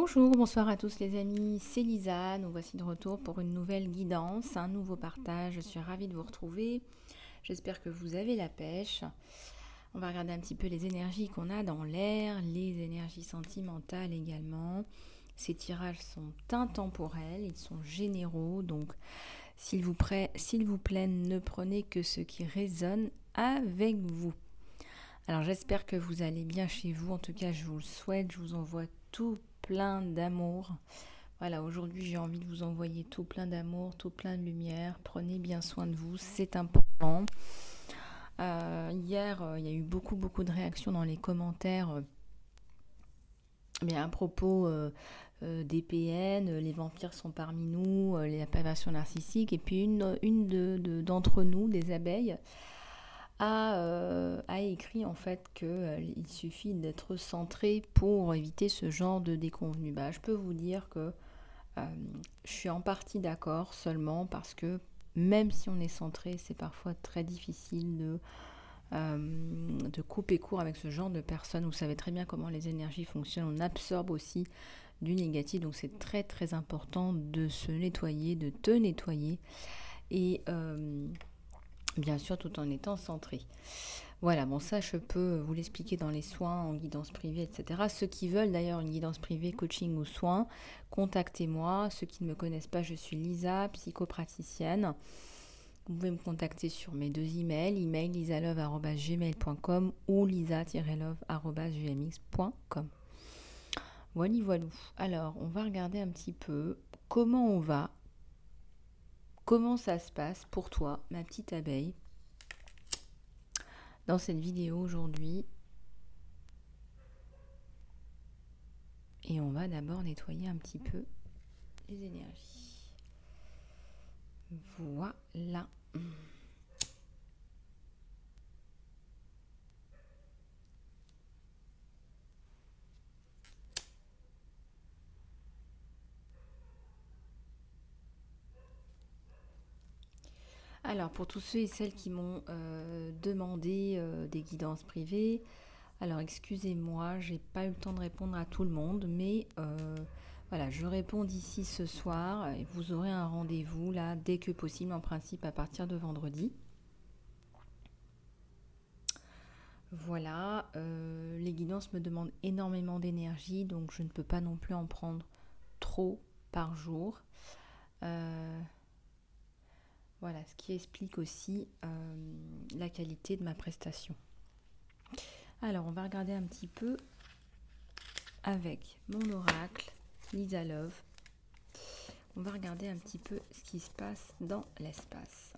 Bonjour, bonsoir à tous les amis, c'est Lisa, nous voici de retour pour une nouvelle guidance, un nouveau partage, je suis ravie de vous retrouver, j'espère que vous avez la pêche. On va regarder un petit peu les énergies qu'on a dans l'air, les énergies sentimentales également. Ces tirages sont intemporels, ils sont généraux, donc s'il vous plaît, ne prenez que ce qui résonne avec vous. Alors j'espère que vous allez bien chez vous, en tout cas je vous le souhaite, je vous envoie tout plein d'amour. Voilà, aujourd'hui j'ai envie de vous envoyer tout plein d'amour, tout plein de lumière. Prenez bien soin de vous, c'est important. Hier, il y a eu beaucoup de réactions dans les commentaires à propos des PN, les vampires sont parmi nous, les perversions narcissiques. Et puis d'entre nous, des abeilles, a écrit en fait qu'il suffit d'être centré pour éviter ce genre de déconvenus. Je peux vous dire que je suis en partie d'accord, seulement parce que même si on est centré, c'est parfois très difficile de couper court avec ce genre de personnes. Vous savez très bien comment les énergies fonctionnent, on absorbe aussi du négatif, donc c'est très très important de se nettoyer, de te nettoyer, et bien sûr tout en étant centré. Voilà, bon ça je peux vous l'expliquer dans les soins, en guidance privée, etc. Ceux qui veulent d'ailleurs une guidance privée, coaching ou soins, contactez-moi. Ceux qui ne me connaissent pas, je suis Lisa, psychopraticienne. Vous pouvez me contacter sur mes deux emails, lisalove@gmail.com ou lisa-love@gmx.com. Voilà. Alors, on va regarder un petit peu comment ça se passe pour toi, ma petite abeille, dans cette vidéo aujourd'hui. Et on va d'abord nettoyer un petit peu les énergies. Voilà. Alors, pour tous ceux et celles qui m'ont demandé des guidances privées, alors excusez-moi, j'ai pas eu le temps de répondre à tout le monde, mais voilà, je réponds d'ici ce soir et vous aurez un rendez-vous là dès que possible, en principe à partir de vendredi. Voilà, les guidances me demandent énormément d'énergie, donc je ne peux pas non plus en prendre trop par jour. Voilà, ce qui explique aussi la qualité de ma prestation. Alors, on va regarder un petit peu avec mon oracle, Lisa Love. On va regarder un petit peu ce qui se passe dans l'espace.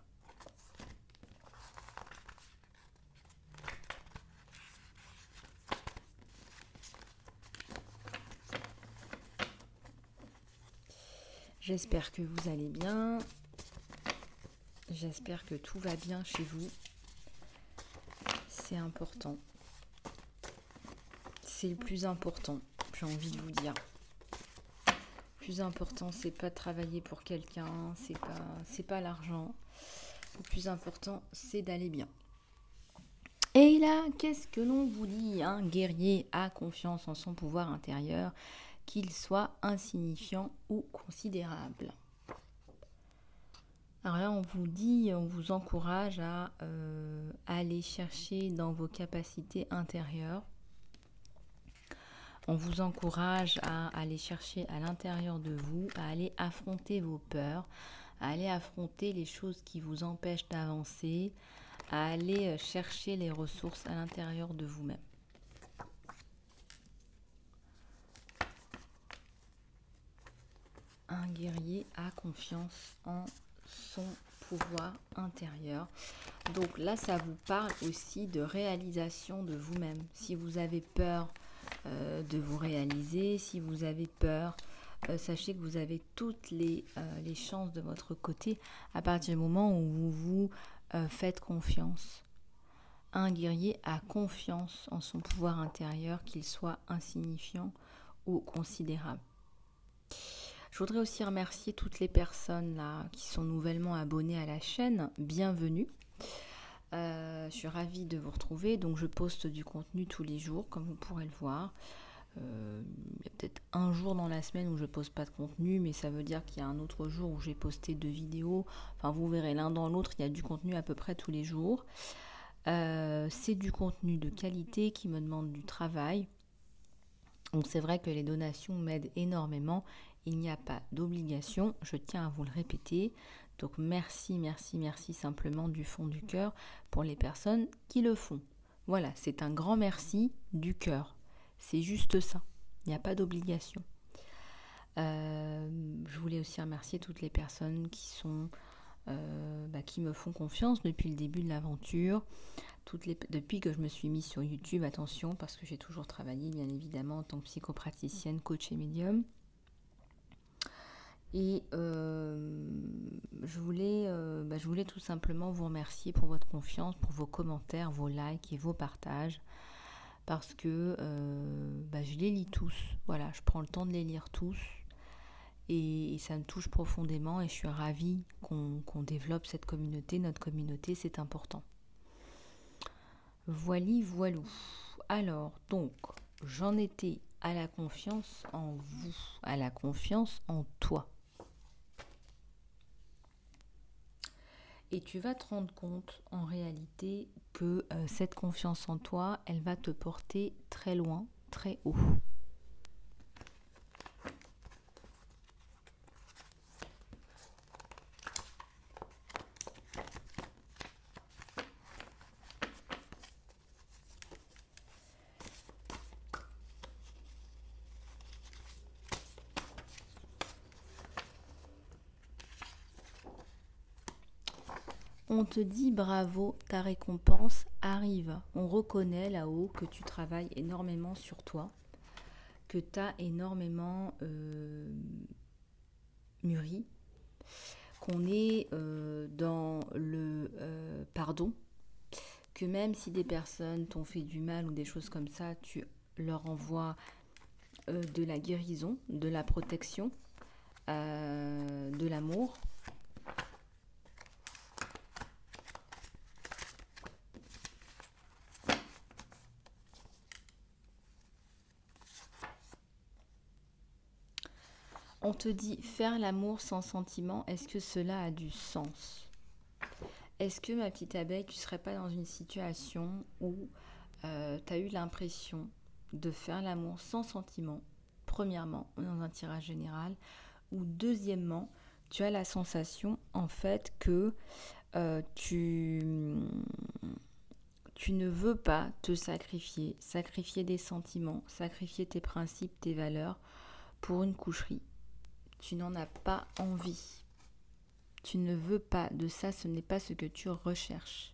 J'espère que vous allez bien. J'espère que tout va bien chez vous. C'est important. C'est le plus important, j'ai envie de vous dire. Le plus important, c'est pas de travailler pour quelqu'un, c'est pas l'argent. Le plus important, c'est d'aller bien. Et là, qu'est-ce que l'on vous dit ? Un guerrier a confiance en son pouvoir intérieur, qu'il soit insignifiant ou considérable. Alors là, on vous dit, on vous encourage à aller chercher dans vos capacités intérieures. On vous encourage à aller chercher à l'intérieur de vous, à aller affronter vos peurs, à aller affronter les choses qui vous empêchent d'avancer, à aller chercher les ressources à l'intérieur de vous-même. Un guerrier a confiance en son pouvoir intérieur. Donc là, ça vous parle aussi de réalisation de vous-même. Si vous avez peur de vous réaliser, si vous avez peur, sachez que vous avez toutes les chances de votre côté à partir du moment où vous vous faites confiance. Un guerrier a confiance en son pouvoir intérieur, qu'il soit insignifiant ou considérable. Je voudrais aussi remercier toutes les personnes là qui sont nouvellement abonnées à la chaîne. Bienvenue. Je suis ravie de vous retrouver. Donc je poste du contenu tous les jours, comme vous pourrez le voir. Il y a peut-être un jour dans la semaine où je poste pas de contenu, mais ça veut dire qu'il y a un autre jour où j'ai posté 2 vidéos. Enfin, vous verrez, l'un dans l'autre, il y a du contenu à peu près tous les jours. C'est du contenu de qualité qui me demande du travail. Donc c'est vrai que les donations m'aident énormément. Il n'y a pas d'obligation, je tiens à vous le répéter. Donc merci, merci, merci simplement du fond du cœur pour les personnes qui le font. Voilà, c'est un grand merci du cœur. C'est juste ça. Il n'y a pas d'obligation. Je voulais aussi remercier toutes les personnes qui me font confiance depuis le début de l'aventure. Depuis que je me suis mise sur YouTube, attention, parce que j'ai toujours travaillé bien évidemment en tant que psychopraticienne, coach et médium. Et je voulais tout simplement vous remercier pour votre confiance, pour vos commentaires, vos likes et vos partages, parce que je les lis tous. Voilà, je prends le temps de les lire tous. Et ça me touche profondément et je suis ravie qu'on développe cette communauté. Notre communauté, c'est important. Voilou. Alors, donc, j'en étais à la confiance en vous, à la confiance en toi. Et tu vas te rendre compte en réalité que cette confiance en toi, elle va te porter très loin, très haut. On te dit bravo, ta récompense arrive. On reconnaît là-haut que tu travailles énormément sur toi, que tu as énormément mûri, qu'on est dans le pardon, que même si des personnes t'ont fait du mal ou des choses comme ça, tu leur envoies de la guérison, de la protection, de l'amour. On te dit faire l'amour sans sentiment, est-ce que cela a du sens? Est-ce que ma petite abeille, tu ne serais pas dans une situation où tu as eu l'impression de faire l'amour sans sentiment, premièrement, dans un tirage général, ou deuxièmement, tu as la sensation en fait que tu ne veux pas te sacrifier des sentiments, sacrifier tes principes, tes valeurs pour une coucherie. Tu n'en as pas envie. Tu ne veux pas de ça, ce n'est pas ce que tu recherches.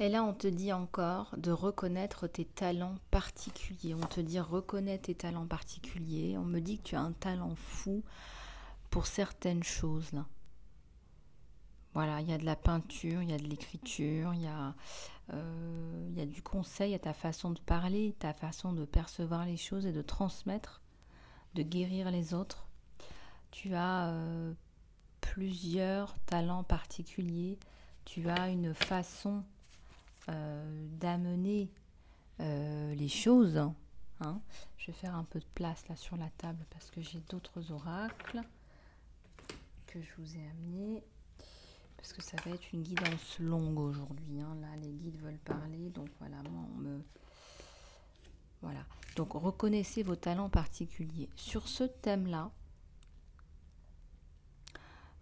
Et là, on te dit encore de reconnaître tes talents particuliers. On te dit reconnais tes talents particuliers. On me dit que tu as un talent fou pour certaines choses là. Voilà, il y a de la peinture, il y a de l'écriture, il y a du conseil, il y a ta façon de parler, ta façon de percevoir les choses et de transmettre, de guérir les autres. Tu as plusieurs talents particuliers. Tu as une façon d'amener les choses. Hein. Je vais faire un peu de place là sur la table parce que j'ai d'autres oracles que je vous ai amenés. Parce que ça va être une guidance longue aujourd'hui. Hein. Là, les guides veulent parler. Donc voilà, Voilà. Donc reconnaissez vos talents particuliers. Sur ce thème-là,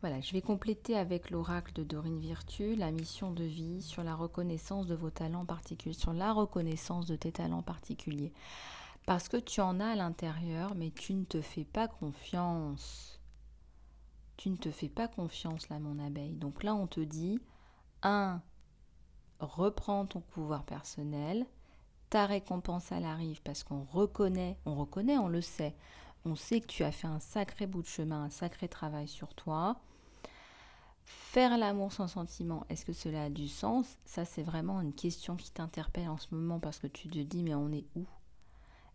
voilà, je vais compléter avec l'oracle de Dorine Virtue, la mission de vie sur la reconnaissance de vos talents particuliers, sur la reconnaissance de tes talents particuliers. Parce que tu en as à l'intérieur, mais tu ne te fais pas confiance. Tu ne te fais pas confiance là, mon abeille. Donc là, on te dit, 1, reprends ton pouvoir personnel. ta récompense, elle arrive parce on le sait. On sait que tu as fait un sacré bout de chemin, un sacré travail sur toi. Faire l'amour sans sentiment, est-ce que cela a du sens? Ça, c'est vraiment une question qui t'interpelle en ce moment parce que tu te dis, mais on est où?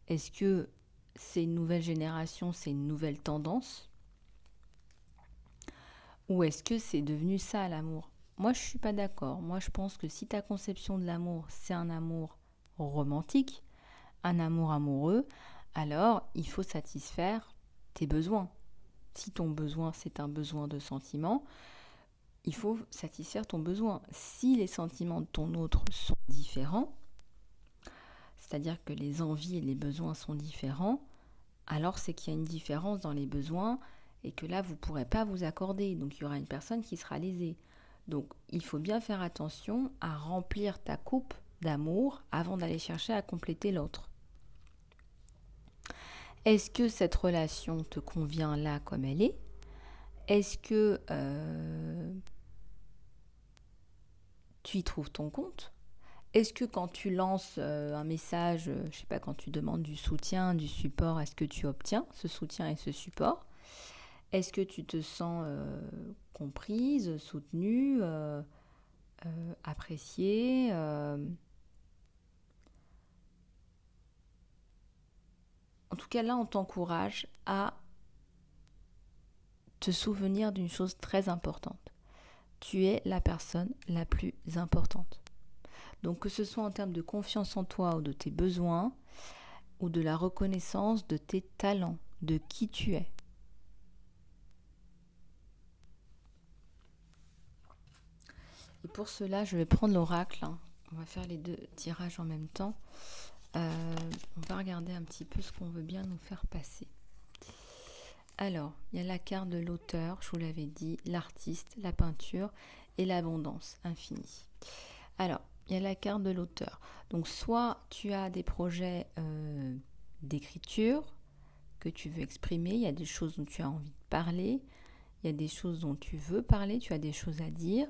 Est-ce que c'est une nouvelle génération, c'est une nouvelle tendance? Ou est-ce que c'est devenu ça l'amour? Moi, je suis pas d'accord. Moi, je pense que si ta conception de l'amour, c'est un amour romantique, un amour amoureux, alors il faut satisfaire tes besoins. Si ton besoin, c'est un besoin de sentiment, il faut satisfaire ton besoin. Si les sentiments de ton autre sont différents, c'est-à-dire que les envies et les besoins sont différents, alors c'est qu'il y a une différence dans les besoins et que là, vous ne pourrez pas vous accorder. Donc, il y aura une personne qui sera lésée. Donc, il faut bien faire attention à remplir ta coupe d'amour avant d'aller chercher à compléter l'autre. Est-ce que cette relation te convient là comme elle est? Est-ce que tu y trouves ton compte? Est-ce que quand tu lances un message, je ne sais pas, quand tu demandes du soutien, du support, est-ce que tu obtiens ce soutien et ce support? Est-ce que tu te sens comprise, soutenue, appréciée En tout cas, là, on t'encourage à te souvenir d'une chose très importante. Tu es la personne la plus importante. Donc que ce soit en termes de confiance en toi ou de tes besoins, ou de la reconnaissance de tes talents, de qui tu es. Et pour cela, je vais prendre l'oracle. On va faire les deux tirages en même temps. On va regarder un petit peu ce qu'on veut bien nous faire passer. Alors, il y a la carte de l'auteur, je vous l'avais dit, l'artiste, la peinture et l'abondance infinie. Alors, il y a la carte de l'auteur. Donc, soit tu as des projets d'écriture que tu veux exprimer, il y a des choses dont tu as envie de parler, il y a des choses dont tu veux parler, tu as des choses à dire.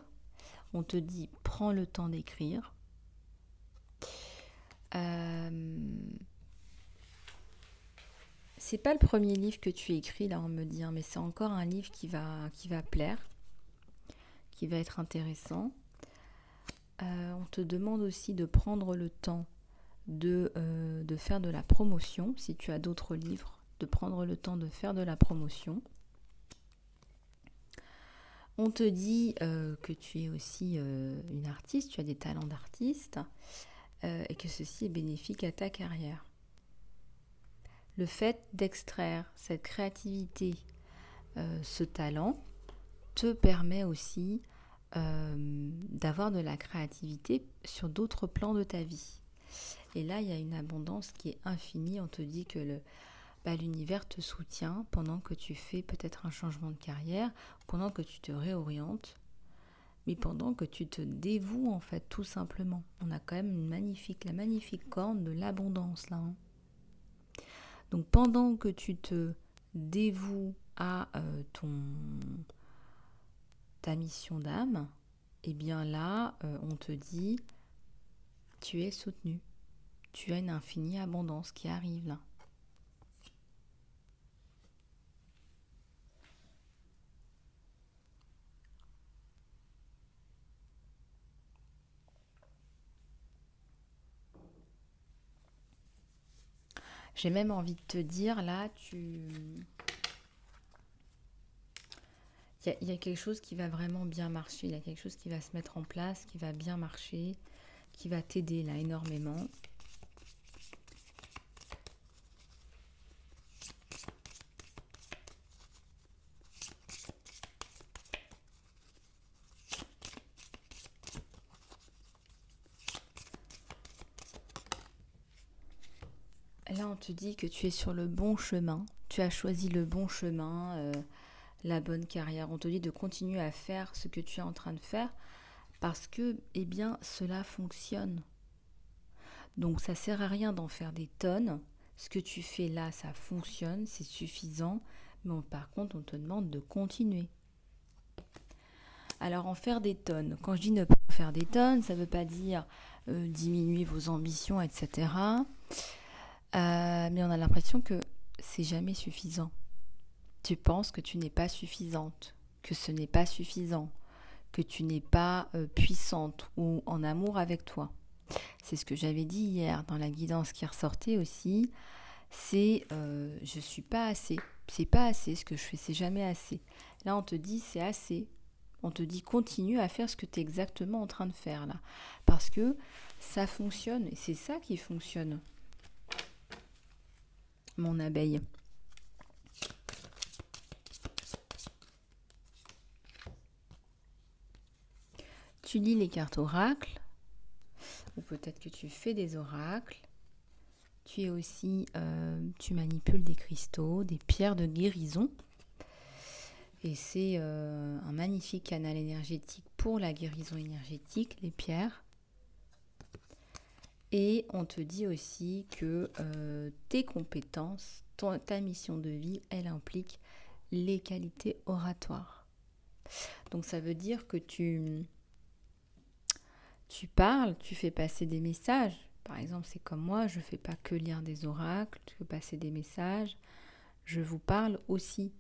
On te dit, prends le temps d'écrire. C'est pas le premier livre que tu écris, là, on me dit, mais c'est encore un livre qui va plaire, qui va être intéressant. On te demande aussi de prendre le temps de faire de la promotion, si tu as d'autres livres, de prendre le temps de faire de la promotion. On te dit que tu es aussi une artiste, tu as des talents d'artiste et que ceci est bénéfique à ta carrière. Le fait d'extraire cette créativité, ce talent, te permet aussi d'avoir de la créativité sur d'autres plans de ta vie. Et là, il y a une abondance qui est infinie. On te dit que l'univers te soutient pendant que tu fais peut-être un changement de carrière, pendant que tu te réorientes, mais pendant que tu te dévoues en fait, tout simplement. On a quand même la magnifique corne de l'abondance là. Donc pendant que tu te dévoues à ta mission d'âme, et bien là, on te dit, tu es soutenu. Tu as une infinie abondance qui arrive là. J'ai même envie de te dire, là, il y a quelque chose qui va vraiment bien marcher. Il y a quelque chose qui va se mettre en place, qui va bien marcher, qui va t'aider là énormément. Là, on te dit que tu es sur le bon chemin. Tu as choisi le bon chemin, la bonne carrière. On te dit de continuer à faire ce que tu es en train de faire parce que, eh bien, cela fonctionne. Donc, ça sert à rien d'en faire des tonnes. Ce que tu fais là, ça fonctionne, c'est suffisant. Mais par contre, on te demande de continuer. Alors, en faire des tonnes, quand je dis ne pas en faire faire des tonnes, ça ne veut pas dire diminuer vos ambitions, etc. Mais on a l'impression que c'est jamais suffisant. Tu penses que tu n'es pas suffisante, que ce n'est pas suffisant, que tu n'es pas puissante ou en amour avec toi. C'est ce que j'avais dit hier dans la guidance qui ressortait aussi. C'est je suis pas assez. C'est pas assez ce que je fais, c'est jamais assez. Là, on te dit c'est assez. On te dit continue à faire ce que tu es exactement en train de faire là. Parce que ça fonctionne et c'est ça qui fonctionne. Mon abeille. Tu lis les cartes oracles, ou peut-être que tu fais des oracles. Tu es aussi, tu manipules des cristaux, des pierres de guérison. Et c'est un magnifique canal énergétique pour la guérison énergétique, les pierres. Et on te dit aussi que tes compétences, ta mission de vie, elle implique les qualités oratoires. Donc ça veut dire que tu parles, tu fais passer des messages. Par exemple, c'est comme moi, je ne fais pas que lire des oracles, je fais passer des messages. Je vous parle aussi,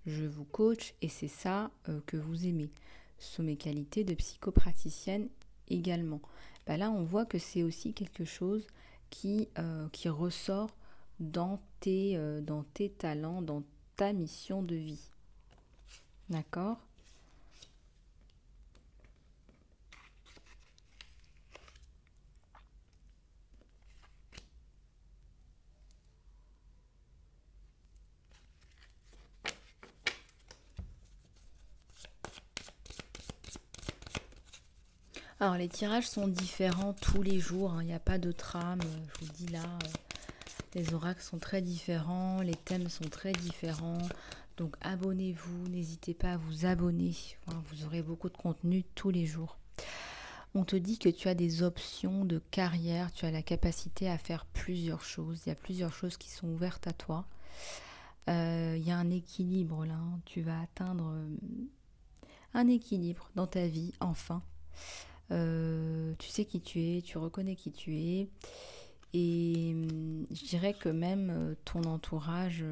je vous coach et c'est ça que vous aimez. Sous mes qualités de psychopraticienne également. Là, on voit que c'est aussi quelque chose qui ressort dans tes talents, dans ta mission de vie. D'accord ? Alors les tirages sont différents tous les jours, il n'y a pas de trame, je vous dis là, les oracles sont très différents, les thèmes sont très différents, donc abonnez-vous, n'hésitez pas à vous abonner, vous aurez beaucoup de contenu tous les jours. On te dit que tu as des options de carrière, tu as la capacité à faire plusieurs choses, il y a plusieurs choses qui sont ouvertes à toi, il y a un équilibre là, tu vas atteindre un équilibre dans ta vie, enfin. Tu sais qui tu es, tu reconnais qui tu es et je dirais que même ton entourage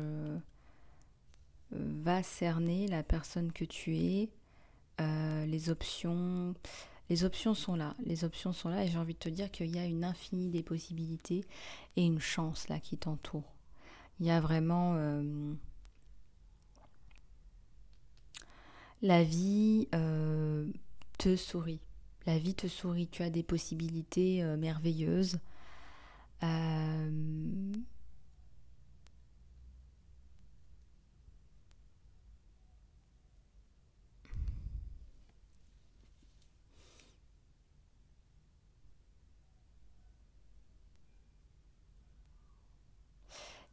va cerner la personne que tu es. Les options sont là, et j'ai envie de te dire qu'il y a une infinie des possibilités et une chance là qui t'entoure. Il y a vraiment la vie te sourit. La vie te sourit, tu as des possibilités merveilleuses. Il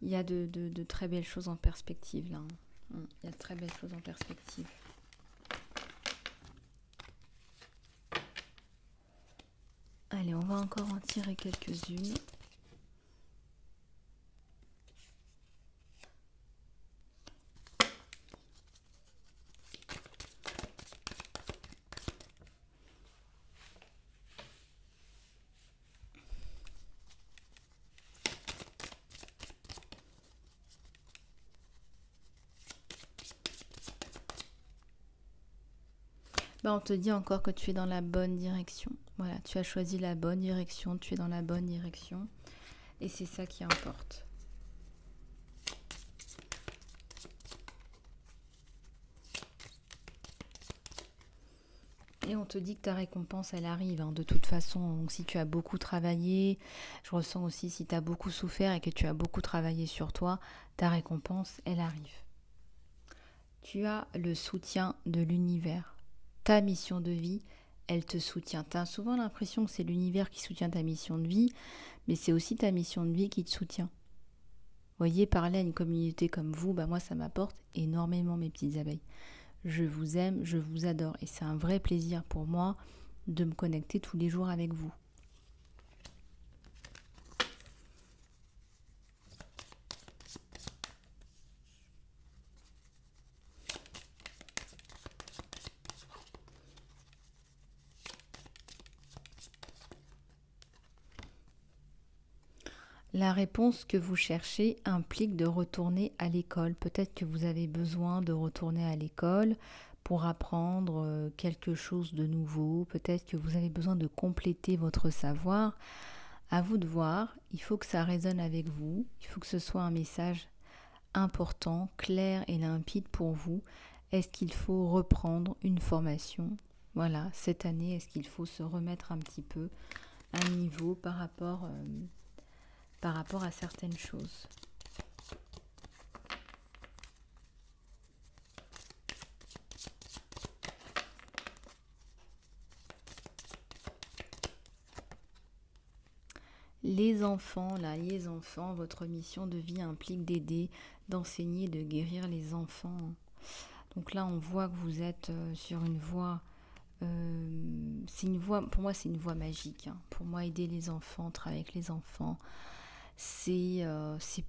y a de très belles choses en perspective là. Il y a de très belles choses en perspective. Allez, on va encore en tirer quelques-unes. On te dit encore que tu es dans la bonne direction. Voilà, tu as choisi la bonne direction, tu es dans la bonne direction. Et c'est ça qui importe. Et on te dit que ta récompense, elle arrive, de toute façon. Donc si tu as beaucoup travaillé, je ressens aussi si tu as beaucoup souffert et que tu as beaucoup travaillé sur toi, ta récompense, elle arrive. Tu as le soutien de l'univers. Ta mission de vie, elle te soutient. Tu as souvent l'impression que c'est l'univers qui soutient ta mission de vie, mais c'est aussi ta mission de vie qui te soutient. Vous voyez, parler à une communauté comme vous, moi ça m'apporte énormément, mes petites abeilles. Je vous aime, je vous adore et c'est un vrai plaisir pour moi de me connecter tous les jours avec vous. La réponse que vous cherchez implique de retourner à l'école. Peut-être que vous avez besoin de retourner à l'école pour apprendre quelque chose de nouveau. Peut-être que vous avez besoin de compléter votre savoir. À vous de voir. Il faut que ça résonne avec vous. Il faut que ce soit un message important, clair et limpide pour vous. Est-ce qu'il faut reprendre une formation? Voilà, cette année, est-ce qu'il faut se remettre un petit peu à niveau par rapport à certaines choses? Les enfants, là, les enfants, votre mission de vie implique d'aider, d'enseigner, de guérir les enfants. Donc là, on voit que vous êtes sur une voie. C'est une voie, pour moi, c'est une voie magique, hein. Pour moi, aider les enfants, travailler avec les enfants, c'est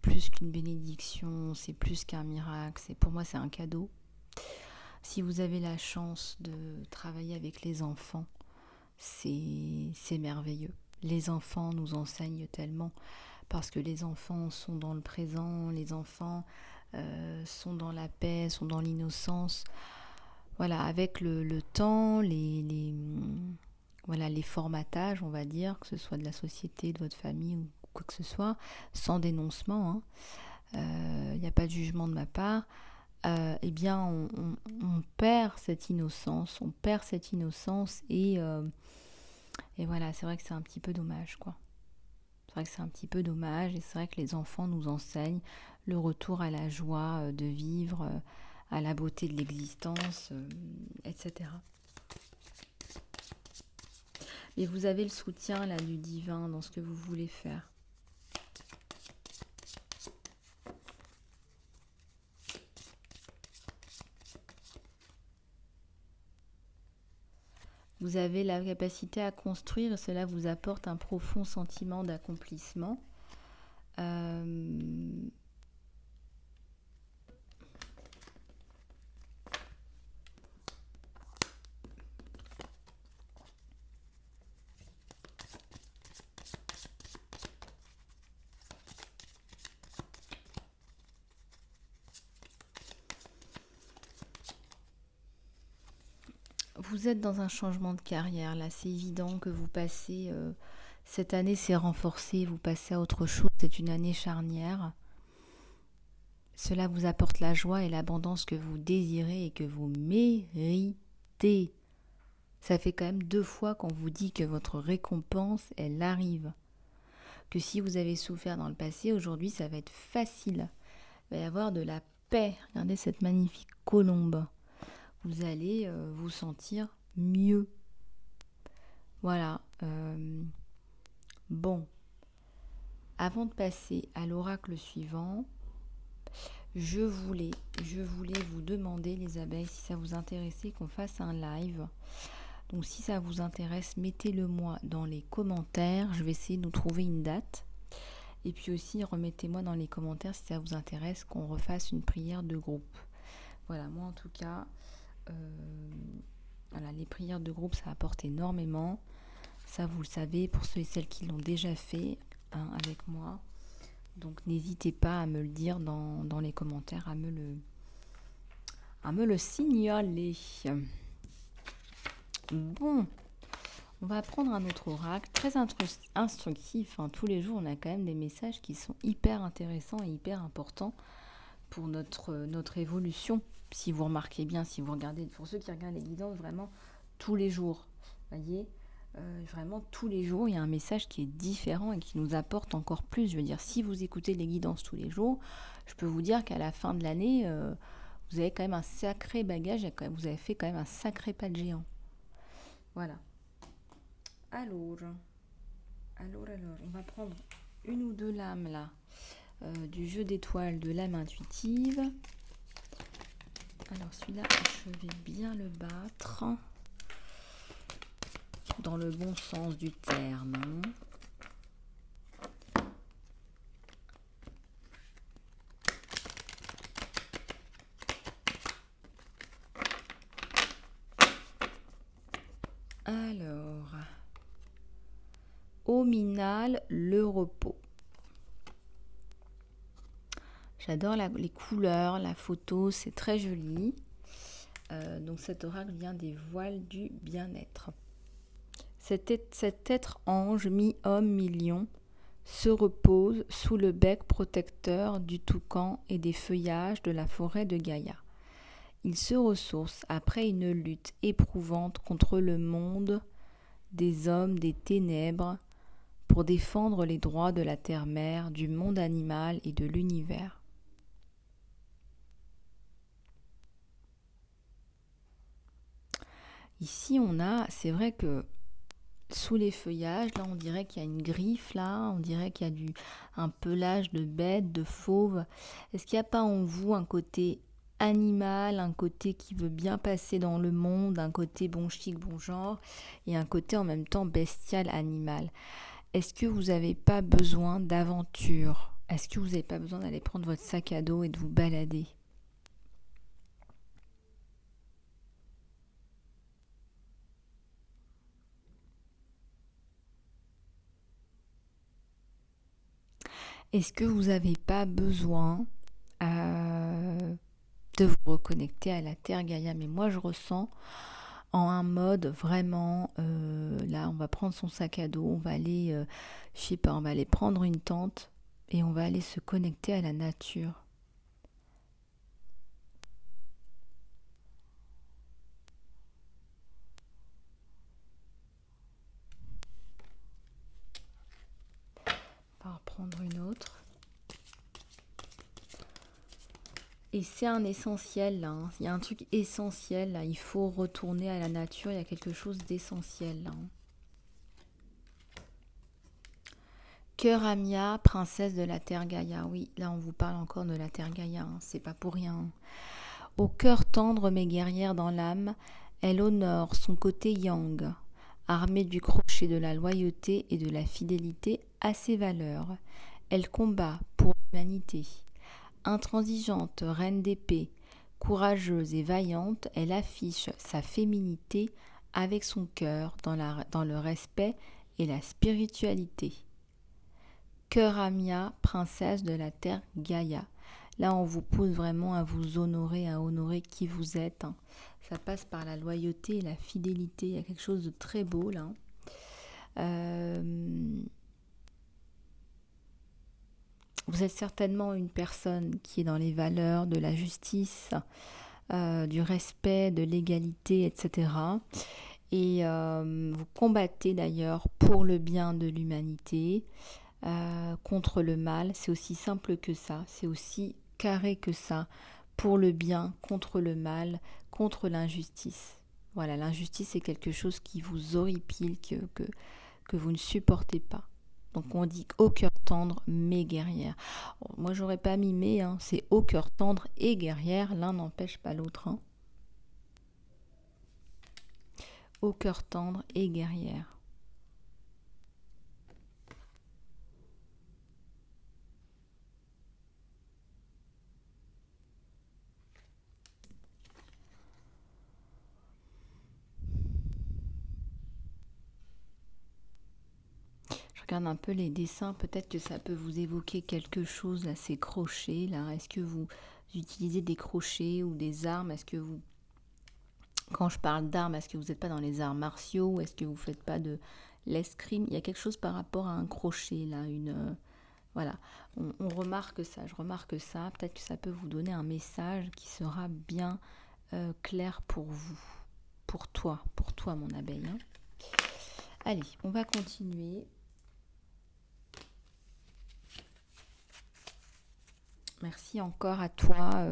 plus qu'une bénédiction, c'est plus qu'un miracle. Pour moi, c'est un cadeau. Si vous avez la chance de travailler avec les enfants, c'est merveilleux. Les enfants nous enseignent tellement parce que les enfants sont dans le présent, les enfants sont dans la paix, sont dans l'innocence. Voilà, avec le temps, voilà, les formatages, on va dire, que ce soit de la société, de votre famille ou quoi que ce soit, sans dénoncement, il n'y a pas de jugement de ma part, eh bien, on perd cette innocence, et voilà, c'est vrai que c'est un petit peu dommage, quoi. C'est vrai que c'est un petit peu dommage et c'est vrai que les enfants nous enseignent le retour à la joie de vivre, à la beauté de l'existence, etc. Mais vous avez le soutien là du divin dans ce que vous voulez faire. Vous avez la capacité à construire et cela vous apporte un profond sentiment d'accomplissement. Vous êtes dans un changement de carrière, là, c'est évident que vous passez, cette année s'est renforcée, vous passez à autre chose, c'est une année charnière. Cela vous apporte la joie et l'abondance que vous désirez et que vous méritez. Ça fait quand même 2 fois qu'on vous dit que votre récompense, elle arrive. Que si vous avez souffert dans le passé, aujourd'hui, ça va être facile. Il va y avoir de la paix. Regardez cette magnifique colombe. Vous allez vous sentir mieux. Voilà. Bon. Avant de passer à l'oracle suivant, je voulais vous demander, les abeilles, si ça vous intéressait qu'on fasse un live. Donc si ça vous intéresse, mettez-le moi dans les commentaires. Je vais essayer de nous trouver une date. Et puis aussi, remettez-moi dans les commentaires si ça vous intéresse qu'on refasse une prière de groupe. Voilà, moi en tout cas, voilà, les prières de groupe, ça apporte énormément. Ça, vous le savez, pour ceux et celles qui l'ont déjà fait avec moi. Donc n'hésitez pas à me le dire dans les commentaires, à me le signaler. Bon, on va prendre un autre oracle, très instructif. Tous les jours, on a quand même des messages qui sont hyper intéressants et hyper importants pour notre évolution. Si vous remarquez bien, si vous regardez, pour ceux qui regardent les guidances, vraiment tous les jours, voyez, vraiment tous les jours, il y a un message qui est différent et qui nous apporte encore plus. Je veux dire, si vous écoutez les guidances tous les jours, je peux vous dire qu'à la fin de l'année, vous avez quand même un sacré bagage, vous avez fait quand même un sacré pas de géant. Voilà. Alors, on va prendre une ou deux lames là, du jeu d'étoiles de l'âme intuitive. Alors celui-là, je vais bien le battre dans le bon sens du terme. Alors, Ominal, le repos. J'adore les couleurs, la photo, c'est très joli. Donc cet oracle vient des voiles du bien-être. Cet être ange, mi-homme, mi-lion, se repose sous le bec protecteur du toucan et des feuillages de la forêt de Gaïa. Il se ressource après une lutte éprouvante contre le monde des hommes des ténèbres pour défendre les droits de la terre-mère, du monde animal et de l'univers. Ici, c'est vrai que sous les feuillages, là, on dirait qu'il y a une griffe, là, on dirait qu'il y a un pelage de bête, de fauve. Est-ce qu'il n'y a pas en vous un côté animal, un côté qui veut bien passer dans le monde, un côté bon chic, bon genre, et un côté en même temps bestial, animal? Est-ce que vous n'avez pas besoin d'aventure? Est-ce que vous n'avez pas besoin d'aller prendre votre sac à dos et de vous balader? Est-ce que vous n'avez pas besoin de vous reconnecter à la Terre Gaïa? Mais moi, je ressens en un mode vraiment, là, on va prendre son sac à dos, on va aller, je sais pas, on va aller prendre une tente et on va aller se connecter à la nature. On va en prendre une autre. Et c'est un essentiel là, hein. Il y a un truc essentiel là, il faut retourner à la nature, il y a quelque chose d'essentiel là, hein. Cœur Amia, princesse de la Terre Gaïa. Oui, là on vous parle encore de la Terre Gaïa, hein. C'est pas pour rien. Au cœur tendre mais guerrière dans l'âme, elle honore son côté yang, armée du crochet de la loyauté et de la fidélité à ses valeurs. Elle combat pour l'humanité. Intransigeante, reine d'épée, courageuse et vaillante, elle affiche sa féminité avec son cœur dans le respect et la spiritualité. Cœur Amia, princesse de la terre Gaïa. Là, on vous pousse vraiment à vous honorer, à honorer qui vous êtes, hein. Ça passe par la loyauté et la fidélité. Il y a quelque chose de très beau là. Vous êtes certainement une personne qui est dans les valeurs de la justice, du respect, de l'égalité, etc. Et vous combattez d'ailleurs pour le bien de l'humanité, contre le mal. C'est aussi simple que ça, c'est aussi carré que ça. Pour le bien, contre le mal, contre l'injustice. Voilà, l'injustice c'est quelque chose qui vous horripile, que vous ne supportez pas. Donc on dit au cœur tendre mais guerrière. Moi j'aurais pas mis mais, hein, c'est au cœur tendre et guerrière, l'un n'empêche pas l'autre, hein. Au cœur tendre et guerrière. Je regarde un peu les dessins, peut-être que ça peut vous évoquer quelque chose, là, ces crochets, là. Est-ce que vous utilisez des crochets ou des armes? Est-ce que vous, quand je parle d'armes, est-ce que vous n'êtes pas dans les arts martiaux? Est-ce que vous ne faites pas de l'escrime? Il y a quelque chose par rapport à un crochet, là, voilà, on remarque ça, je remarque ça. Peut-être que ça peut vous donner un message qui sera bien clair pour vous, pour toi mon abeille, hein. Allez, on va continuer. Merci encore à toi,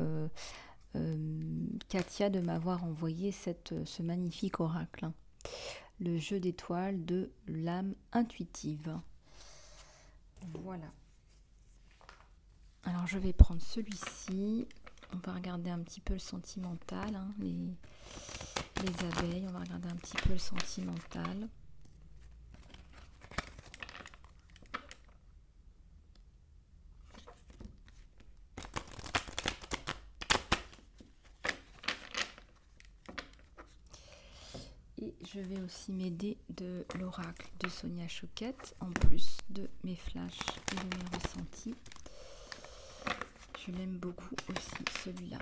Katia, de m'avoir envoyé ce magnifique oracle, hein. Le jeu d'étoiles de l'âme intuitive. Voilà. Alors je vais prendre celui-ci. On va regarder un petit peu le sentimental, hein, les abeilles. On va regarder un petit peu le sentimental. Et je vais aussi m'aider de l'oracle de Sonia Choquette, en plus de mes flashs et de mes ressentis. je l'aime beaucoup aussi, celui-là.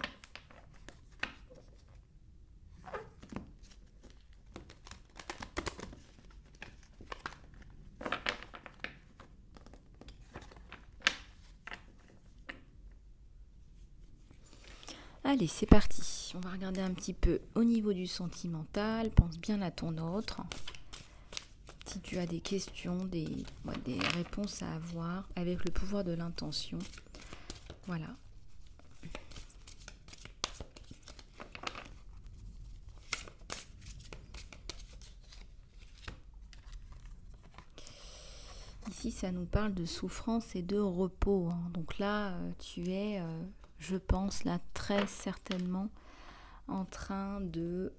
Allez, c'est parti. On va regarder un petit peu au niveau du sentimental. Pense bien à ton autre. Si tu as des questions, des réponses à avoir avec le pouvoir de l'intention. Voilà. Ici, ça nous parle de souffrance et de repos. Donc là, tu es, je pense, là, très certainement en train de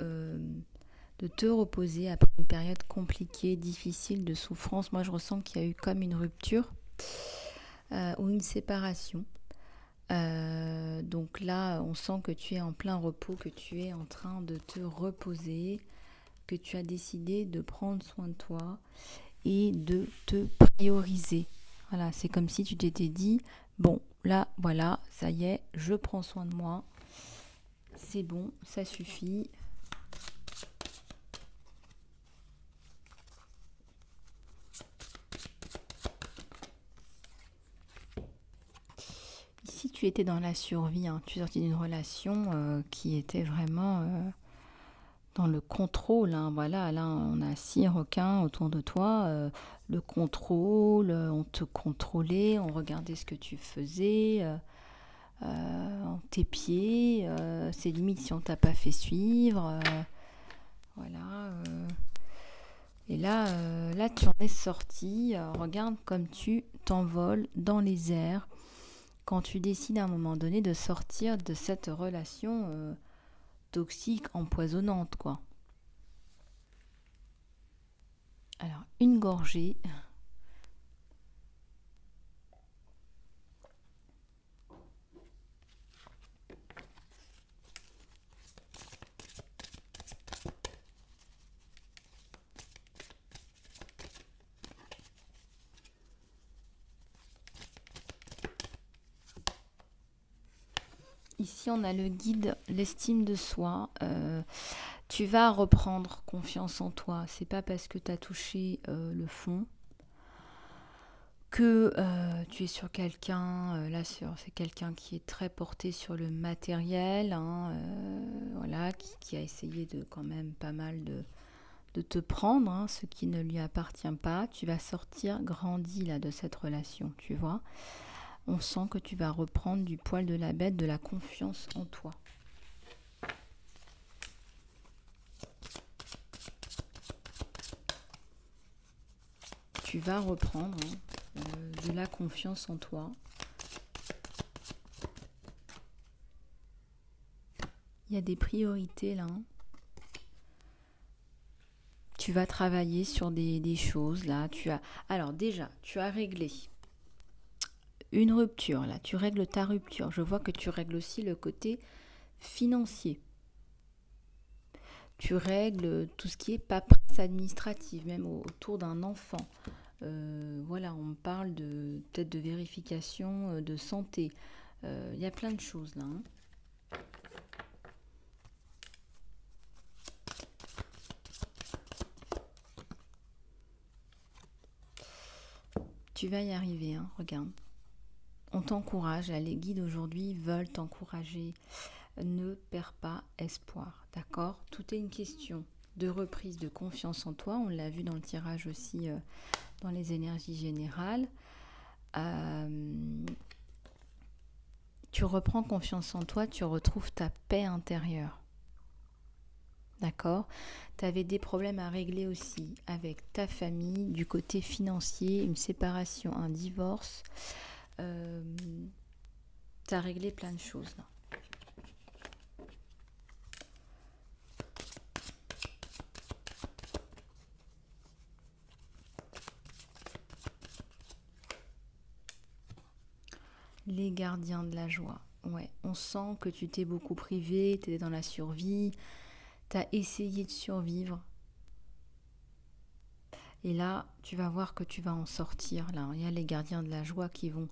te reposer après une période compliquée, difficile, de souffrance. Moi, je ressens qu'il y a eu comme une rupture ou une séparation. Donc là, on sent que tu es en plein repos, que tu es en train de te reposer, que tu as décidé de prendre soin de toi et de te prioriser. Voilà, c'est comme si tu t'étais dit, bon, là, voilà, ça y est, je prends soin de moi. C'est bon, ça suffit. Ici, tu étais dans la survie, hein. Tu es sorti d'une relation qui était vraiment dans le contrôle, hein. Voilà, là, on a 6 requins autour de toi. Le contrôle, on te contrôlait, on regardait ce que tu faisais, tes pieds. C'est limite si on t'a pas fait suivre. Voilà. Et là, tu en es sorti. Regarde comme tu t'envoles dans les airs quand tu décides à un moment donné de sortir de cette relation toxique, empoisonnante, quoi. Alors, une gorgée. Ici, on a le guide, l'estime de soi. Tu vas reprendre confiance en toi. C'est pas parce que tu as touché le fond que tu es sur quelqu'un. C'est quelqu'un qui est très porté sur le matériel, hein, voilà, qui a essayé de quand même pas mal de te prendre, hein, ce qui ne lui appartient pas. Tu vas sortir grandi là de cette relation, tu vois. On sent que tu vas reprendre du poil de la bête, de la confiance en toi. Tu vas reprendre de la confiance en toi. Il y a des priorités là, hein. Tu vas travailler sur des choses là. Alors déjà, tu as réglé une rupture là. Tu règles ta rupture. Je vois que tu règles aussi le côté financier. Tu règles tout ce qui est paperasse administrative, même autour d'un enfant. Voilà, on parle peut-être de vérification de santé. Il y a plein de choses là, hein. Tu vas y arriver, hein, regarde. On t'encourage, là, les guides aujourd'hui veulent t'encourager. Ne perds pas espoir, d'accord? Tout est une question de reprise de confiance en toi. On l'a vu dans le tirage aussi, dans les énergies générales. Tu reprends confiance en toi, tu retrouves ta paix intérieure. D'accord? Tu avais des problèmes à régler aussi avec ta famille, du côté financier, une séparation, un divorce. Tu as réglé plein de choses là. Les gardiens de la joie. Ouais, on sent que tu t'es beaucoup privé, tu étais dans la survie, tu as essayé de survivre. Et là, tu vas voir que tu vas en sortir. Là, il y a les gardiens de la joie qui vont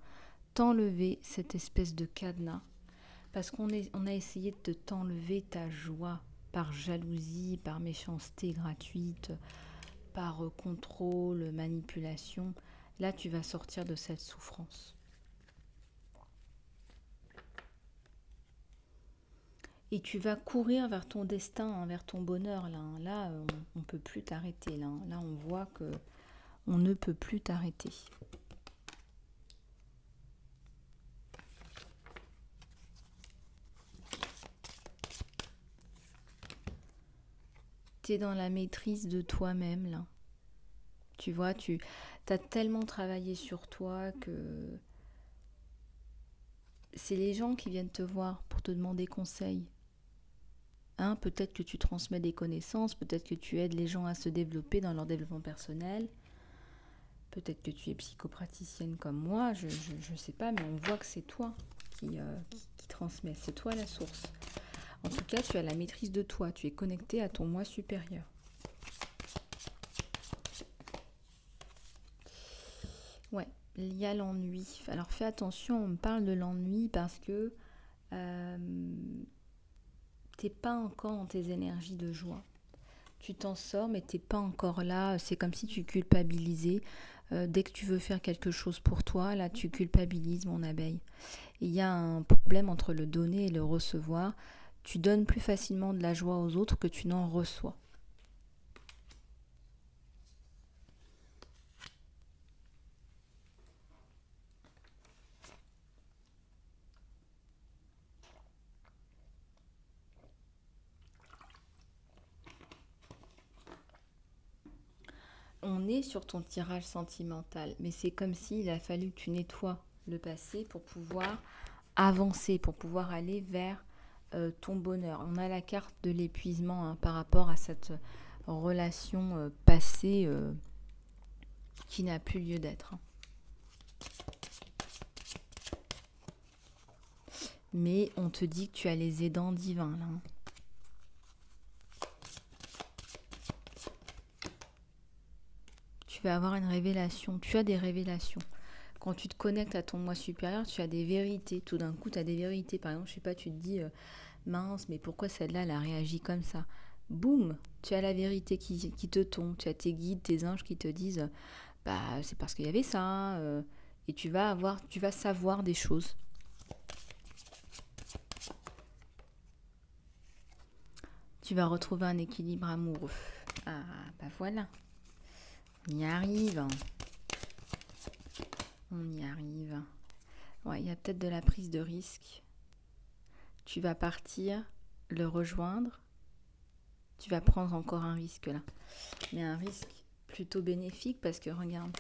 t'enlever cette espèce de cadenas. Parce on a essayé de t'enlever ta joie par jalousie, par méchanceté gratuite, par contrôle, manipulation. Là, tu vas sortir de cette souffrance. Et tu vas courir vers ton destin, hein, vers ton bonheur. Là on ne peut plus t'arrêter. Là, on voit que on ne peut plus t'arrêter. Tu es dans la maîtrise de toi-même, là. Tu vois, tu as tellement travaillé sur toi que c'est les gens qui viennent te voir pour te demander conseil. Hein, peut-être que tu transmets des connaissances, peut-être que tu aides les gens à se développer dans leur développement personnel, peut-être que tu es psychopraticienne comme moi, je sais pas, mais on voit que c'est toi qui transmets, c'est toi la source. En tout cas, tu as la maîtrise de toi, tu es connecté à ton moi supérieur. Ouais, il y a l'ennui. Alors fais attention, on me parle de l'ennui parce que t'es pas encore dans tes énergies de joie. Tu t'en sors, mais t'es pas encore là. C'est comme si tu culpabilisais. Dès que tu veux faire quelque chose pour toi, là, tu culpabilises, mon abeille. Il y a un problème entre le donner et le recevoir. Tu donnes plus facilement de la joie aux autres que tu n'en reçois. On est sur ton tirage sentimental, mais c'est comme s'il a fallu que tu nettoies le passé pour pouvoir avancer, pour pouvoir aller vers ton bonheur. On a la carte de l'épuisement, hein, par rapport à cette relation passée qui n'a plus lieu d'être. Hein. Mais on te dit que tu as les aidants divins là. Hein. Tu vas avoir une révélation, tu as des révélations. Quand tu te connectes à ton moi supérieur, tu as des vérités. Tout d'un coup, tu as des vérités. Par exemple, je sais pas, tu te dis, mince, mais pourquoi celle-là, elle a réagi comme ça? Boum, tu as la vérité qui te tombe. Tu as tes guides, tes anges qui te disent, bah, c'est parce qu'il y avait ça. Et tu vas savoir des choses. Tu vas retrouver un équilibre amoureux. Ah, bah voilà. On y arrive. On y arrive. Ouais, il y a peut-être de la prise de risque. Tu vas partir, le rejoindre. Tu vas prendre encore un risque là. Mais un risque plutôt bénéfique parce que regarde,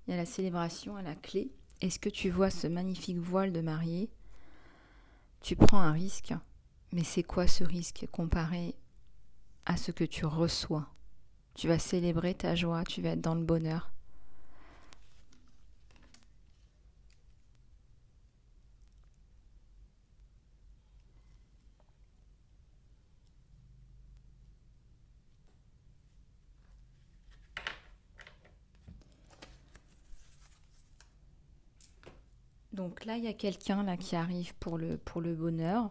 il y a la célébration à la clé. Est-ce que tu vois ce magnifique voile de mariée? Tu prends un risque. Mais c'est quoi ce risque comparé à ce que tu reçois? Tu vas célébrer ta joie, tu vas être dans le bonheur. Donc là, il y a quelqu'un là qui arrive pour le bonheur.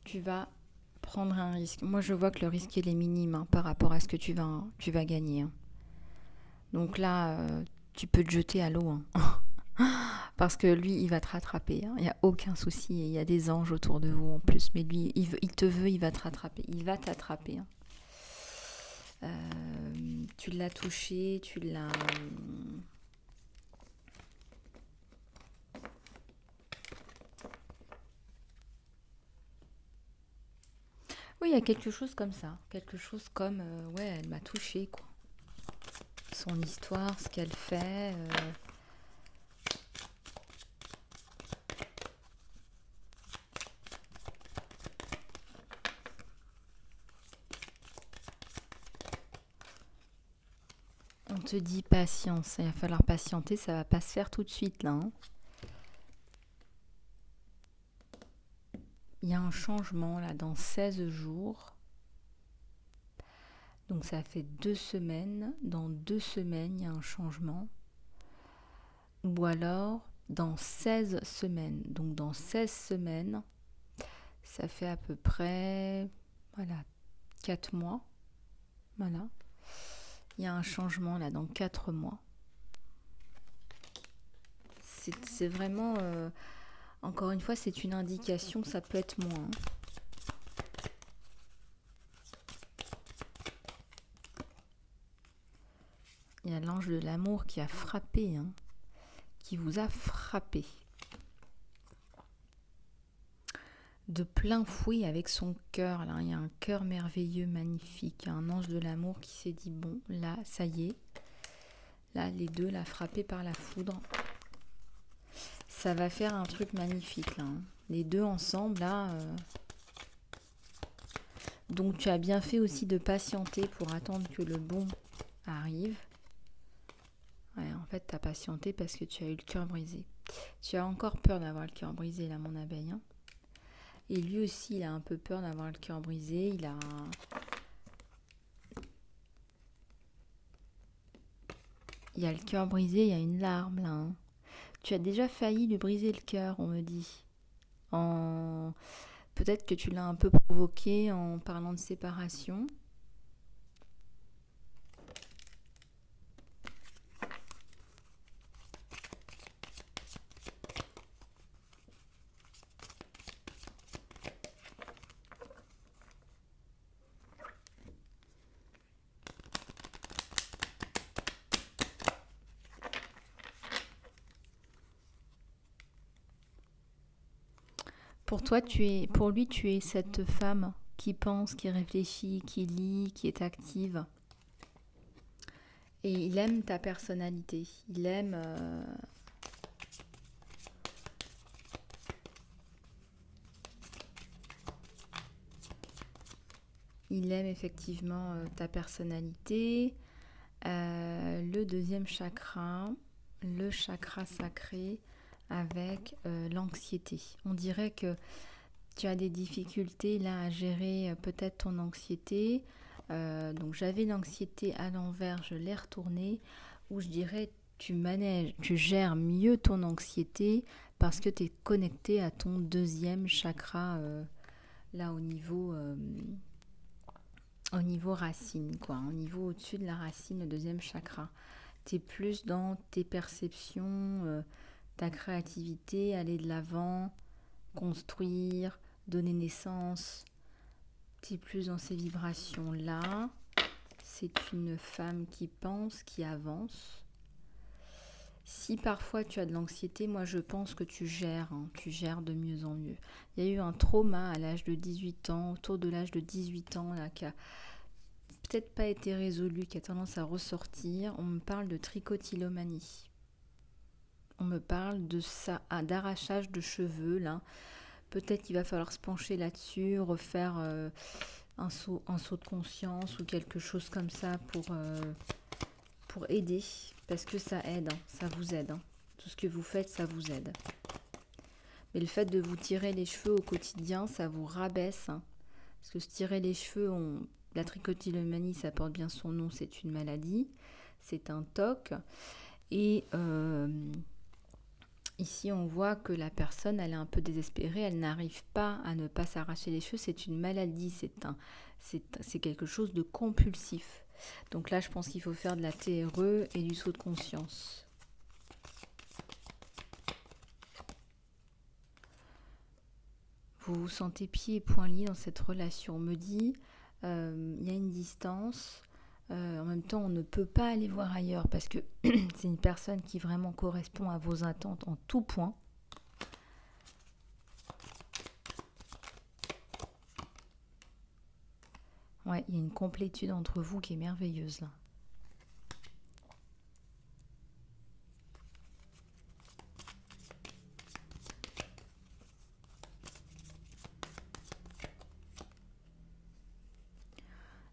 Tu vas prendre un risque. Moi, je vois que le risque, il est minime, hein, par rapport à ce que tu vas gagner. Hein. Donc là, tu peux te jeter à l'eau. Hein. Parce que lui, il va te rattraper. Hein. Il n'y a aucun souci. Il y a des anges autour de vous en plus. Mais lui, il te veut, il va te rattraper. Il va t'attraper. Hein. Tu l'as touché, tu l'as... Oui, il y a quelque chose comme ça. Quelque chose comme... ouais, elle m'a touché, quoi. Son histoire, ce qu'elle fait... On te dit patience, il va falloir patienter, ça va pas se faire tout de suite là. Hein. Il y a un changement là dans 16 jours. Donc ça fait 2 semaines. Dans 2 semaines, il y a un changement. Ou alors, dans 16 semaines. Donc dans 16 semaines, ça fait à peu près 4 mois. Voilà. Il y a un changement là dans 4 mois. C'est vraiment, encore une fois, c'est une indication, ça peut être moins. Il y a l'ange de l'amour qui a frappé, qui vous a frappé. De plein fouet avec son cœur. Là, il y a un cœur merveilleux, magnifique. Un ange de l'amour qui s'est dit, bon, là, ça y est. Là, les deux, là, frappés par la foudre. Ça va faire un truc magnifique, là. Les deux ensemble, là. Donc, tu as bien fait aussi de patienter pour attendre que le bon arrive. Ouais, en fait, tu as patienté parce que tu as eu le cœur brisé. Tu as encore peur d'avoir le cœur brisé, là, mon abeille. Et lui aussi, il a un peu peur d'avoir le cœur brisé. Il y a le cœur brisé, il y a une larme, là. Tu as déjà failli lui briser le cœur, on me dit. Peut-être que tu l'as un peu provoqué en parlant de séparation. Pour lui, tu es cette femme qui pense, qui réfléchit, qui lit, qui est active. Et il aime ta personnalité. Il aime effectivement ta personnalité. Le deuxième chakra, le chakra sacré avec l'anxiété. On dirait que tu as des difficultés là à gérer peut-être ton anxiété. Donc j'avais l'anxiété à l'envers, je l'ai retournée, où je dirais tu gères mieux ton anxiété parce que tu es connecté à ton deuxième chakra là au niveau racine, quoi, au niveau au-dessus de la racine, le deuxième chakra. Tu es plus dans tes perceptions, ta créativité, aller de l'avant, construire, donner naissance. Tu es plus dans ces vibrations-là. C'est une femme qui pense, qui avance. Si parfois tu as de l'anxiété, moi je pense que tu gères de mieux en mieux. Il y a eu un trauma à l'âge de 18 ans, autour de l'âge de 18 ans, là, qui a peut-être pas été résolu, qui a tendance à ressortir. On me parle de trichotillomanie. On me parle de ça, d'arrachage de cheveux, là. Peut-être qu'il va falloir se pencher là-dessus, refaire un saut de conscience ou quelque chose comme ça pour aider. Parce que ça aide, ça vous aide. Tout ce que vous faites, ça vous aide. Mais le fait de vous tirer les cheveux au quotidien, ça vous rabaisse. Parce que se tirer les cheveux, la trichotillomanie, ça porte bien son nom, c'est une maladie. C'est un TOC. Et ici, on voit que la personne, elle est un peu désespérée, elle n'arrive pas à ne pas s'arracher les cheveux. C'est une maladie, c'est quelque chose de compulsif. Donc là, je pense qu'il faut faire de la TRE et du saut de conscience. Vous vous sentez pieds et poings liés dans cette relation. On me dit, il y a une distance. En même temps, on ne peut pas aller voir ailleurs parce que c'est une personne qui vraiment correspond à vos attentes en tout point. Ouais, il y a une complétude entre vous qui est merveilleuse là.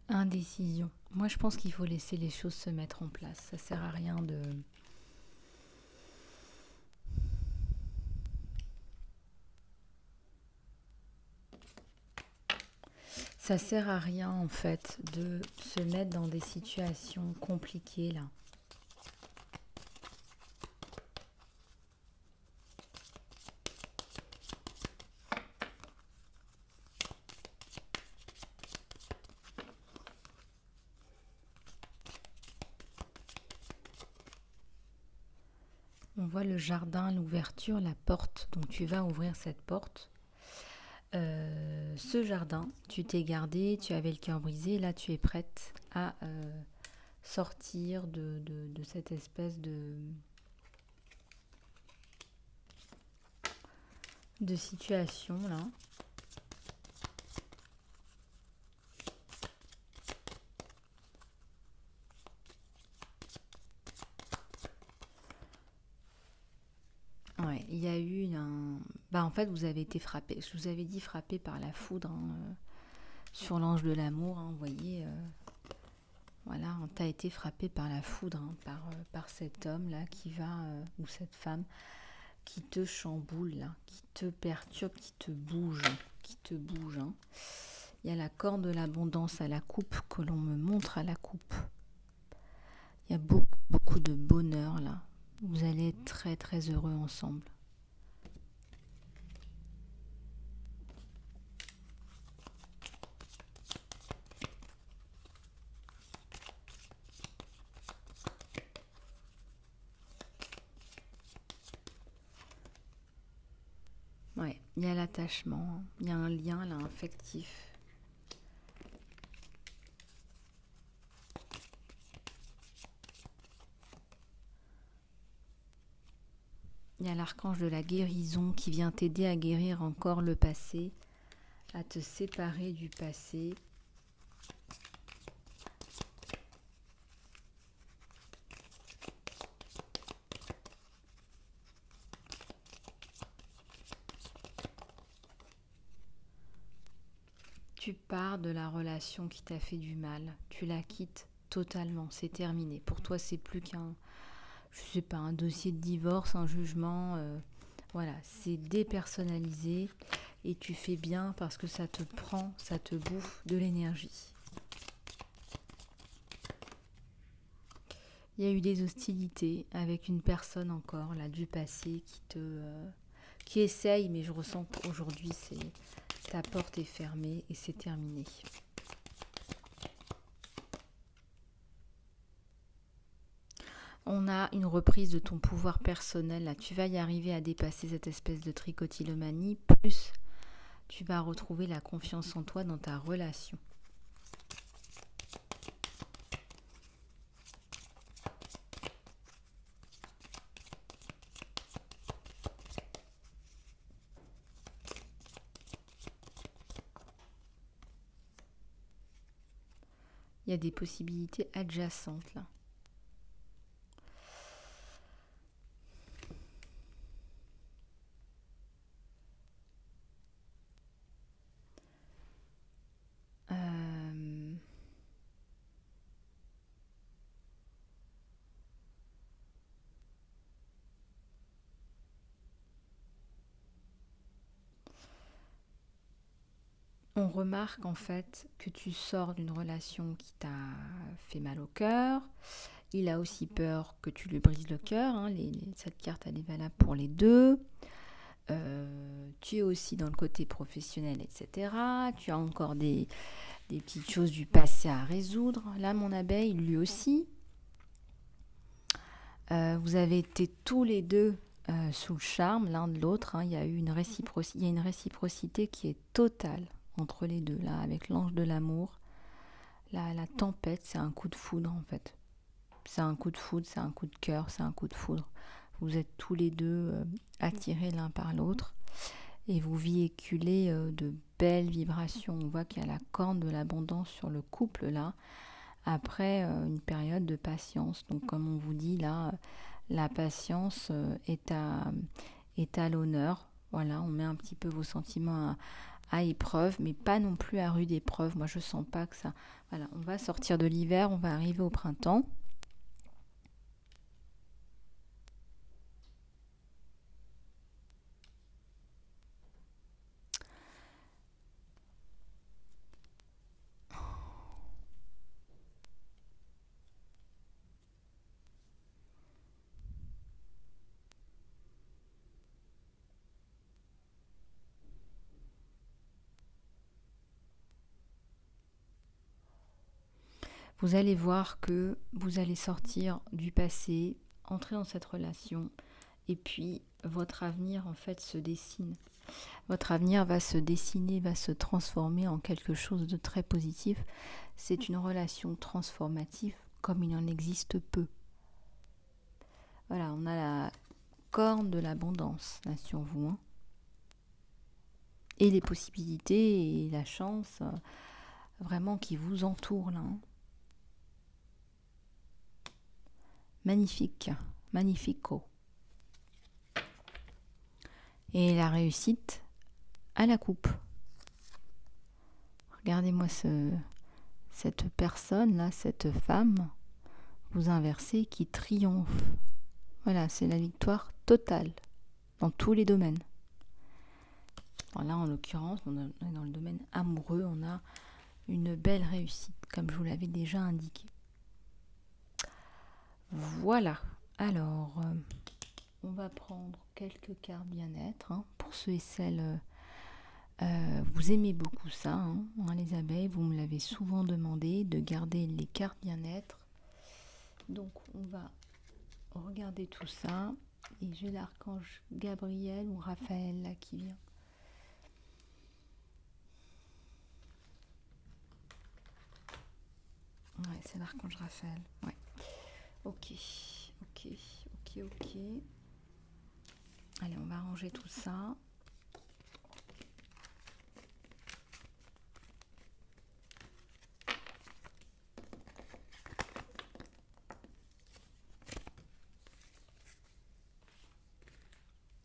Indécision. Moi, je pense qu'il faut laisser les choses se mettre en place. Ça sert à rien de... Ça sert à rien, en fait, de se mettre dans des situations compliquées, là. On voit le jardin, l'ouverture, la porte. Donc tu vas ouvrir cette porte. Ce jardin, tu t'es gardé, tu avais le cœur brisé. Là, tu es prête à sortir de cette espèce de situation là. Ouais, il y a eu un... Bah en fait, vous avez été frappé. Je vous avais dit frappé par la foudre hein, sur l'ange de l'amour. Hein, vous voyez, voilà, tu as été frappé par la foudre, hein, par cet homme là qui va, ou cette femme qui te chamboule là, qui te perturbe, qui te bouge, hein. Il y a la corde de l'abondance à la coupe que l'on me montre à la coupe. Il y a beaucoup, beaucoup de bonheur là. Vous allez être très, très heureux ensemble. Ouais, il y a l'attachement, il y a un lien là affectif. Il y a l'archange de la guérison qui vient t'aider à guérir encore le passé, à te séparer du passé. Tu pars de la relation qui t'a fait du mal, tu la quittes totalement, c'est terminé. Pour toi, c'est plus qu'un, je sais pas, un dossier de divorce, un jugement, voilà, c'est dépersonnalisé et tu fais bien parce que ça te prend, ça te bouffe de l'énergie. Il y a eu des hostilités avec une personne encore là du passé qui essaye, mais je ressens qu'aujourd'hui c'est ta porte est fermée et c'est terminé. On a une reprise de ton pouvoir personnel. Là, tu vas y arriver à dépasser cette espèce de trichotillomanie. Plus, tu vas retrouver la confiance en toi dans ta relation. Il y a des possibilités adjacentes là. On remarque en fait que tu sors d'une relation qui t'a fait mal au cœur. Il a aussi peur que tu lui brises le cœur. Hein. Cette carte, elle est valable pour les deux. Tu es aussi dans le côté professionnel, etc. Tu as encore des petites choses du passé à résoudre. Là, mon abeille, lui aussi. Vous avez été tous les deux sous le charme l'un de l'autre. Hein. Il y a une réciprocité qui est totale entre les deux, là, avec l'ange de l'amour. La tempête, c'est un coup de foudre, en fait. C'est un coup de foudre, c'est un coup de cœur, c'est un coup de foudre. Vous êtes tous les deux attirés l'un par l'autre et vous véhiculez de belles vibrations. On voit qu'il y a la corne de l'abondance sur le couple, là, après une période de patience. Donc, comme on vous dit, là, la patience est à l'honneur. Voilà, on met un petit peu vos sentiments à épreuve, mais pas non plus à rude épreuve. Moi, je sens pas que ça... Voilà, on va sortir de l'hiver, on va arriver au printemps. Vous allez voir que vous allez sortir du passé, entrer dans cette relation Et puis, votre avenir, en fait, se dessine. Votre avenir va se dessiner, va se transformer en quelque chose de très positif. C'est une relation transformative comme il en existe peu. Voilà, on a la corne de l'abondance là sur vous. Hein. Et les possibilités et la chance vraiment qui vous entourent là. Hein. Magnifique, magnifico. Et la réussite à la coupe. Regardez-moi cette personne là, cette femme, vous inversez, qui triomphe. Voilà, c'est la victoire totale dans tous les domaines. Alors là, en l'occurrence, on est dans le domaine amoureux, on a une belle réussite, comme je vous l'avais déjà indiqué. Voilà. Alors, on va prendre quelques cartes bien-être hein, pour ceux et celles. Vous aimez beaucoup ça, hein, les abeilles. Vous me l'avez souvent demandé de garder les cartes bien-être. Donc, on va regarder tout ça. Et j'ai l'archange Gabriel ou Raphaël là qui vient. Ouais, c'est l'archange Raphaël. Ouais. Ok. Allez, on va ranger tout ça.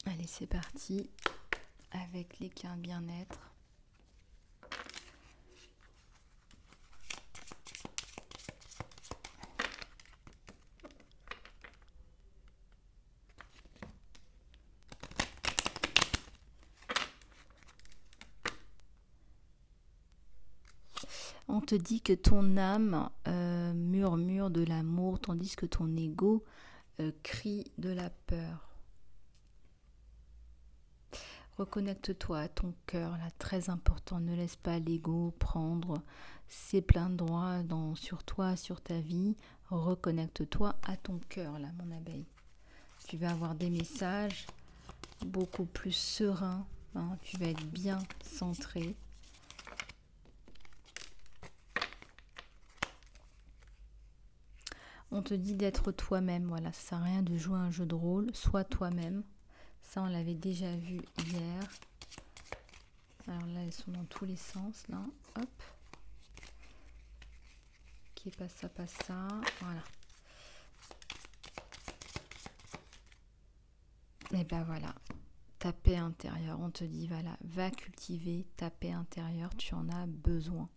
Allez, c'est parti avec les cartes bien-être. On te dit que ton âme murmure de l'amour, tandis que ton ego crie de la peur. Reconnecte-toi à ton cœur, là, très important. Ne laisse pas l'ego prendre ses pleins droits sur toi, sur ta vie. Reconnecte-toi à ton cœur, là, mon abeille. Tu vas avoir des messages beaucoup plus sereins. Hein, tu vas être bien centré. On te dit d'être toi-même. Voilà, ça sert à rien de jouer un jeu de rôle. Sois toi-même. Ça, on l'avait déjà vu hier. Alors là, elles sont dans tous les sens, là. Hop. Ok, passe ça. Voilà. Et ben voilà. Ta paix intérieure. On te dit, voilà, va cultiver ta paix intérieure. Tu en as besoin.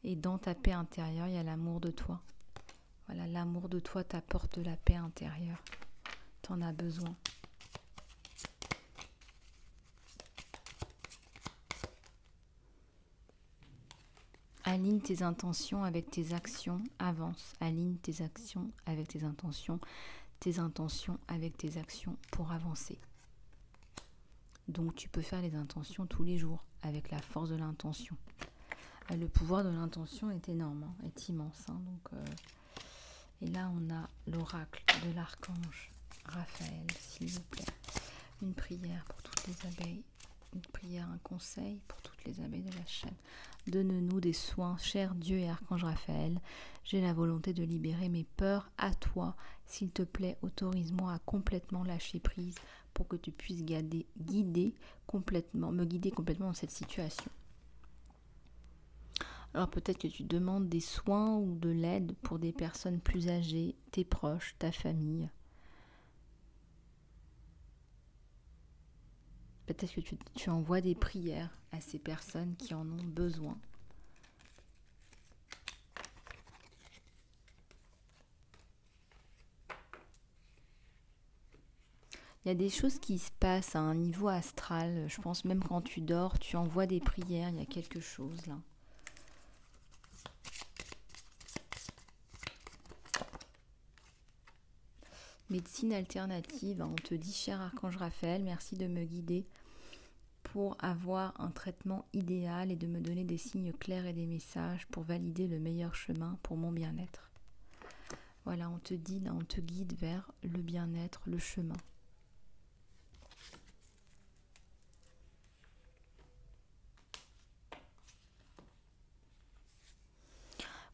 Et dans ta paix intérieure, il y a l'amour de toi. Voilà, l'amour de toi t'apporte de la paix intérieure. Tu en as besoin. Aligne tes intentions avec tes actions, avance. Aligne tes actions avec tes intentions avec tes actions pour avancer. Donc tu peux faire les intentions tous les jours avec la force de l'intention. Le pouvoir de l'intention est énorme, hein, est immense. Hein, donc, et là on a l'oracle de l'archange Raphaël, s'il vous plaît. Une prière pour toutes les abeilles. Une prière, un conseil pour toutes les abeilles de la chaîne. Donne-nous des soins, cher Dieu et Archange Raphaël. J'ai la volonté de libérer mes peurs à toi. S'il te plaît, autorise-moi à complètement lâcher prise pour que tu puisses me guider complètement dans cette situation. Alors peut-être que tu demandes des soins ou de l'aide pour des personnes plus âgées, tes proches, ta famille. Peut-être que tu envoies des prières à ces personnes qui en ont besoin. Il y a des choses qui se passent à un niveau astral. Je pense même quand tu dors, tu envoies des prières. Il y a quelque chose là. Médecine alternative, on te dit, cher Archange Raphaël, merci de me guider pour avoir un traitement idéal et de me donner des signes clairs et des messages pour valider le meilleur chemin pour mon bien-être. Voilà, on te dit, on te guide vers le bien-être, le chemin.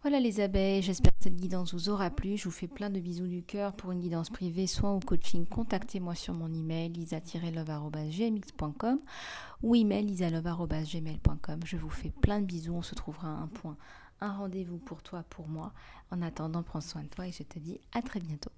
Voilà les abeilles, j'espère que cette guidance vous aura plu. Je vous fais plein de bisous du cœur. Pour une guidance privée, soin ou coaching, contactez-moi sur mon email lisa-love@gmx.com ou email lisalove@gmail.com. Je vous fais plein de bisous. On se trouvera à un rendez-vous pour toi, pour moi. En attendant, prends soin de toi et je te dis à très bientôt.